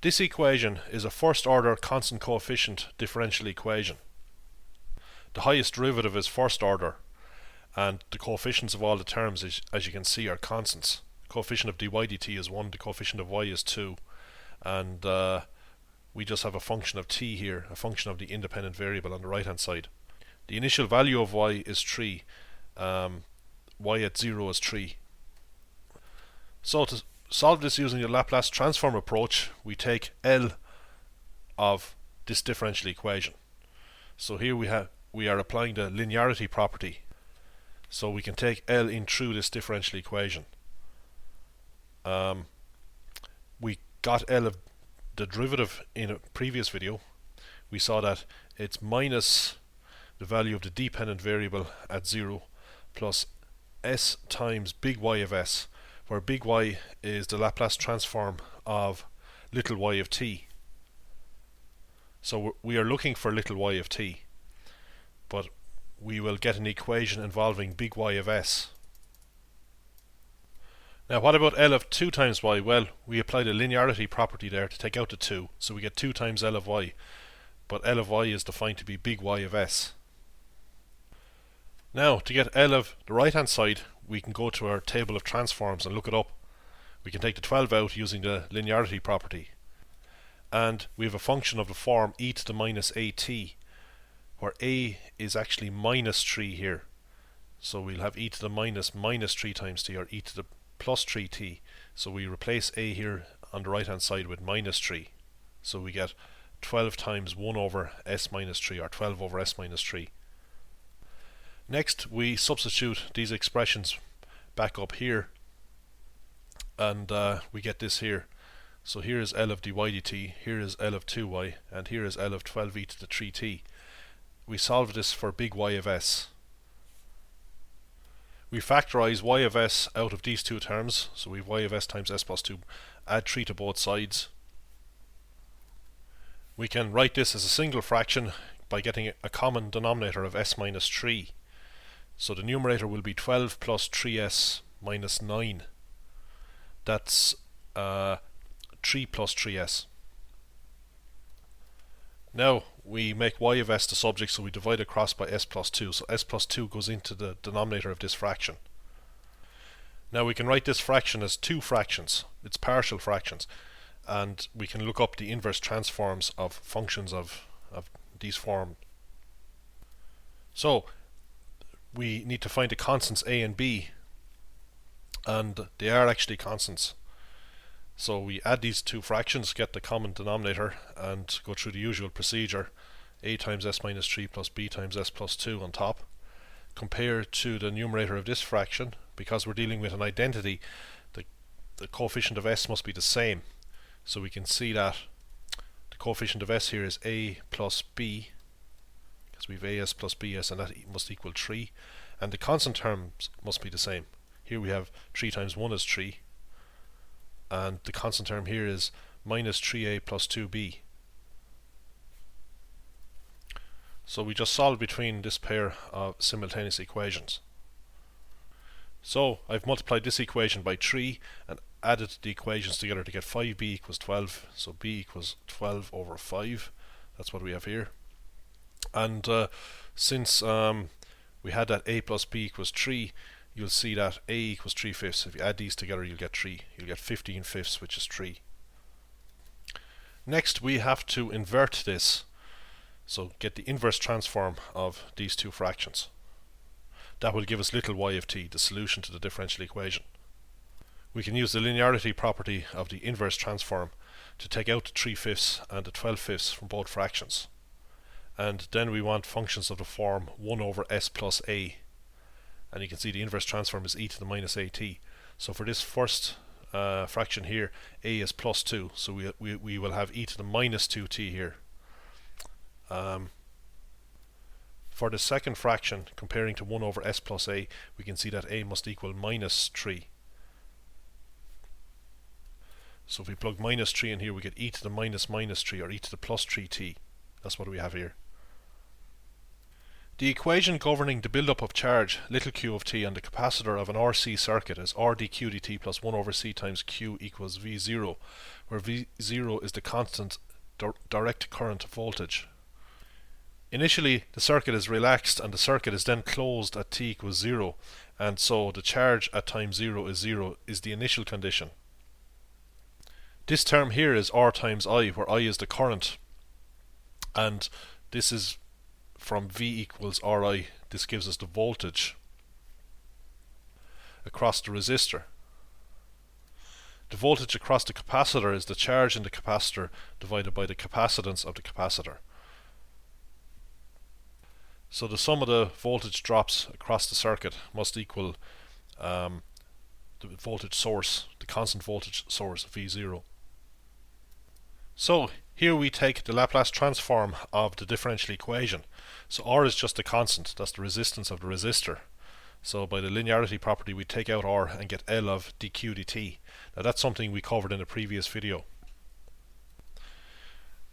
This equation is a first order constant coefficient differential equation. The highest derivative is first order, and the coefficients of all the terms, as you can see, are constants. The coefficient of dy dt is 1, the coefficient of y is 2, and we just have a function of t here, a function of the independent variable on the right hand side. The initial value of y is 3, y at 0 is 3. So to solve this using the Laplace transform approach, we take L of this differential equation. So here we are applying the linearity property. So we can take L in through this differential equation. We got L of the derivative in a previous video. We saw that it's minus the value of the dependent variable at 0 plus s times big Y of s, where big Y is the Laplace transform of little y of t. So we are looking for little y of t, but we will get an equation involving big Y of s. Now what about L of 2 times y? Well, we applied a linearity property there to take out the 2, so we get 2 times L of y, but L of y is defined to be big Y of s. Now to get L of the right hand side, we can go to our table of transforms and look it up. We can take the 12 out using the linearity property, and we have a function of the form e to the minus at, where a is actually minus 3 here. So we'll have e to the minus 3 times t, or e to the plus 3t. So we replace a here on the right hand side with minus 3. So we get 12 times 1 over s minus 3, or 12 over s minus 3. Next we substitute these expressions back up here, and we get this here. So here is L of dy dt, here is L of 2y, and here is L of 12e to the 3t. We solve this for big Y of s. We factorize y of s out of these two terms, so we have y of s times s plus 2, add 3 to both sides. We can write this as a single fraction by getting a common denominator of s minus 3. So the numerator will be 12 plus 3s minus 9. That's 3 plus 3s. Now we make y of s the subject, so we divide across by s plus 2. So s plus 2 goes into the denominator of this fraction. Now we can write this fraction as two fractions. It's partial fractions. And we can look up the inverse transforms of functions of these forms. So we need to find the constants a and b, and they are actually constants. So we add these two fractions, get the common denominator, and go through the usual procedure: a times s minus 3 plus b times s plus 2 on top. Compare to the numerator of this fraction. Because we're dealing with an identity, the coefficient of s must be the same. So we can see that the coefficient of s here is a plus b, because we have as plus bs, and that must equal 3. And the constant terms must be the same. Here we have 3 times 1 is 3, and the constant term here is minus 3a plus 2b. So we just solve between this pair of simultaneous equations. So I've multiplied this equation by 3 and added the equations together to get 5b equals 12. So b equals 12 over 5. That's what we have here. And since we had that a plus b equals 3, you'll see that a equals 3 fifths. If you add these together, you'll get 3. You'll get 15 fifths, which is 3. Next, we have to invert this. So get the inverse transform of these two fractions. That will give us little y of t, the solution to the differential equation. We can use the linearity property of the inverse transform to take out the 3 fifths and the 12 fifths from both fractions. And then we want functions of the form 1 over s plus a. And you can see the inverse transform is e to the minus at. So for this first fraction here, a is plus 2. So we will have e to the minus 2t here. For the second fraction, comparing to 1 over s plus a, we can see that a must equal minus 3. So if we plug minus 3 in here, we get e to the minus 3, or e to the plus 3t. That's what we have here. The equation governing the build-up of charge, little q of t, on the capacitor of an RC circuit is R dq dt plus 1 over c times q equals V0, where V0 is the constant direct current voltage. Initially, the circuit is relaxed and the circuit is then closed at t equals 0, and so the charge at time 0 is the initial condition. This term here is R times I, where I is the current, and this is from V equals Ri. This gives us the voltage across the resistor. The voltage across the capacitor is the charge in the capacitor divided by the capacitance of the capacitor. So the sum of the voltage drops across the circuit must equal the voltage source, the constant voltage source V0. So here we take the Laplace transform of the differential equation. So R is just a constant, that's the resistance of the resistor. So by the linearity property we take out R and get L of dq dt. Now that's something we covered in a previous video.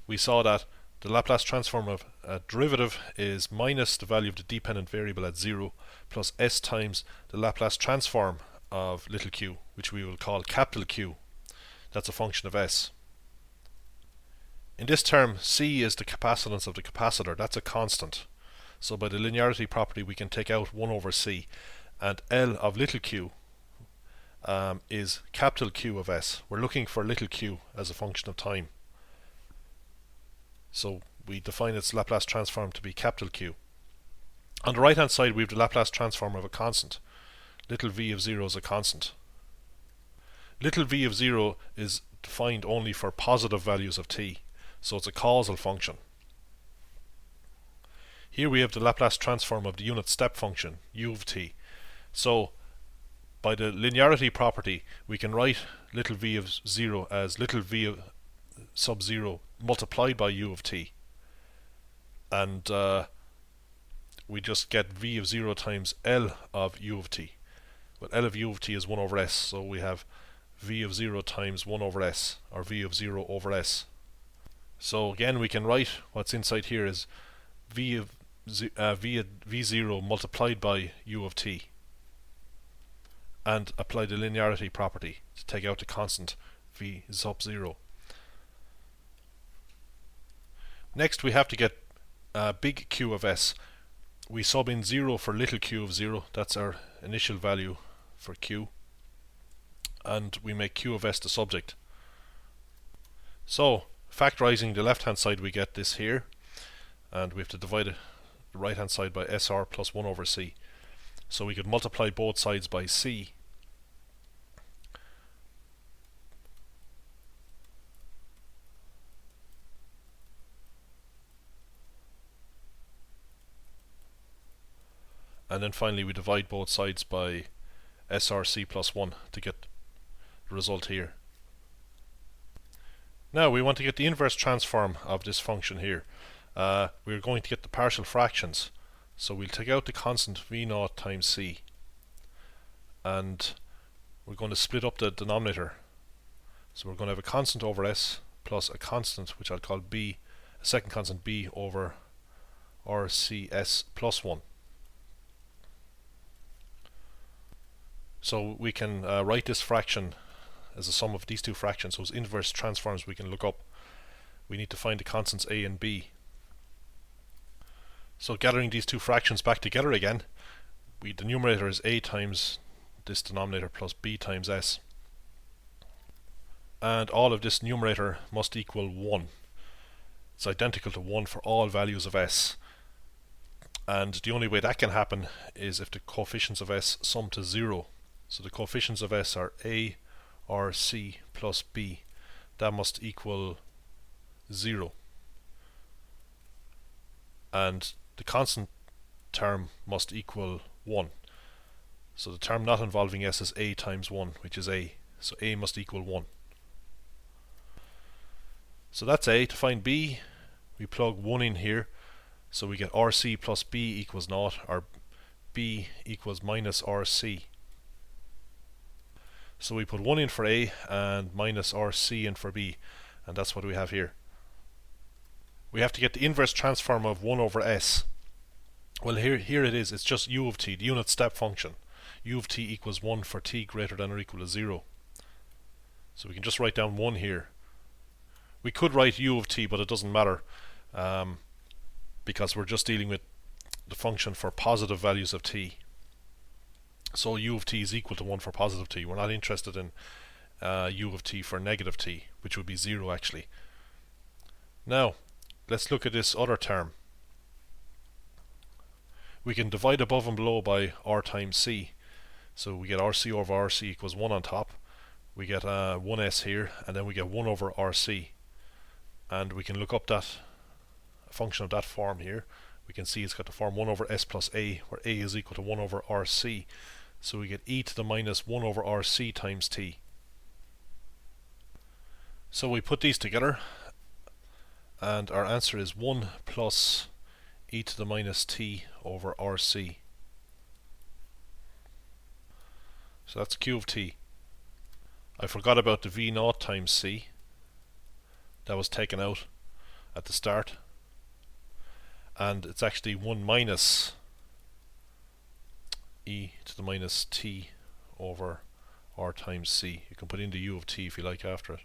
We saw that the Laplace transform of a derivative is minus the value of the dependent variable at 0 plus s times the Laplace transform of little q, which we will call capital Q. That's a function of s. In this term, C is the capacitance of the capacitor. That's a constant. So by the linearity property we can take out 1 over C, and L of little q is capital Q of S. We're looking for little q as a function of time. So we define its Laplace transform to be capital Q. On the right hand side we have the Laplace transform of a constant. Little v of 0 is a constant. Little v of 0 is defined only for positive values of t. So it's a causal function. Here we have the Laplace transform of the unit step function, u of t. So by the linearity property we can write little v of 0 as little v of sub 0 multiplied by u of t. And we just get v of 0 times L of u of t. But L of u of t is 1 over s, so we have v of 0 times 1 over s, or v of 0 over s. So again we can write what's inside here is v v0 multiplied by u of t, and apply the linearity property to take out the constant v sub 0. Next we have to get big Q of s. We sub in 0 for little q of 0, that's our initial value for q, and we make q of s the subject. So factorizing the left hand side we get this here, and we have to divide the right hand side by SR plus 1 over C. So we could multiply both sides by C, and then finally we divide both sides by SRC plus 1 to get the result here. Now we want to get the inverse transform of this function here. We're going to get the partial fractions, so we'll take out the constant v0 times c, and we're going to split up the denominator. So we're going to have a constant over s plus a constant which I'll call b, a second constant b over rcs plus 1. So we can write this fraction as a sum of these two fractions. Those inverse transforms we can look up. We need to find the constants a and b. So gathering these two fractions back together again, the numerator is a times this denominator plus b times s, and all of this numerator must equal 1. It's identical to 1 for all values of s, and the only way that can happen is if the coefficients of s sum to 0. So the coefficients of s are a or c plus b. That must equal 0, and the constant term must equal 1. So the term not involving s is a times 1, which is a. So a must equal 1. So that's a. To find b, we plug 1 in here, so we get rc plus b equals 0, or b equals minus rc. So we put 1 in for a and minus rc in for b, and that's what we have here. We have to get the inverse transform of 1 over s. Well, here it is. It's just u of t, the unit step function. U of t equals 1 for t greater than or equal to 0. So we can just write down 1 here. We could write u of t, but it doesn't matter because we're just dealing with the function for positive values of t. So u of t is equal to 1 for positive t. We're not interested in u of t for negative t, which would be 0 actually. Now, let's look at this other term. We can divide above and below by r times c. So we get rc over rc equals 1 on top. We get 1s here, and then we get 1 over rc. And we can look up that function of that form here. We can see it's got the form 1 over s plus a, where a is equal to 1 over rc. So we get e to the minus 1 over rc times t. So we put these together, and our answer is 1 plus e to the minus t over rc. So that's q of t. I forgot about the v naught times c. That was taken out at the start. And it's actually 1 minus e to the minus t over r times c. You can put in the u of t if you like after it.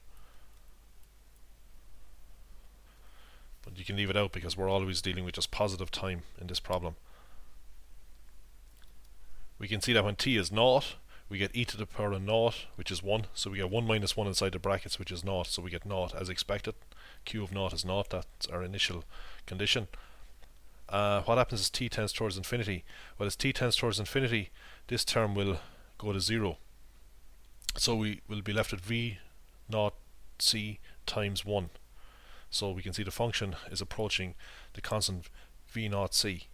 But you can leave it out because we're always dealing with just positive time in this problem. We can see that when t is naught, we get e to the power of naught, which is 1. So we get 1 minus 1 inside the brackets, which is naught. So we get naught as expected. Q of naught is naught. That's our initial condition. What happens as t tends towards infinity? Well, as t tends towards infinity, this term will go to 0. So we will be left with v naught c times 1. So we can see the function is approaching the constant v naught c.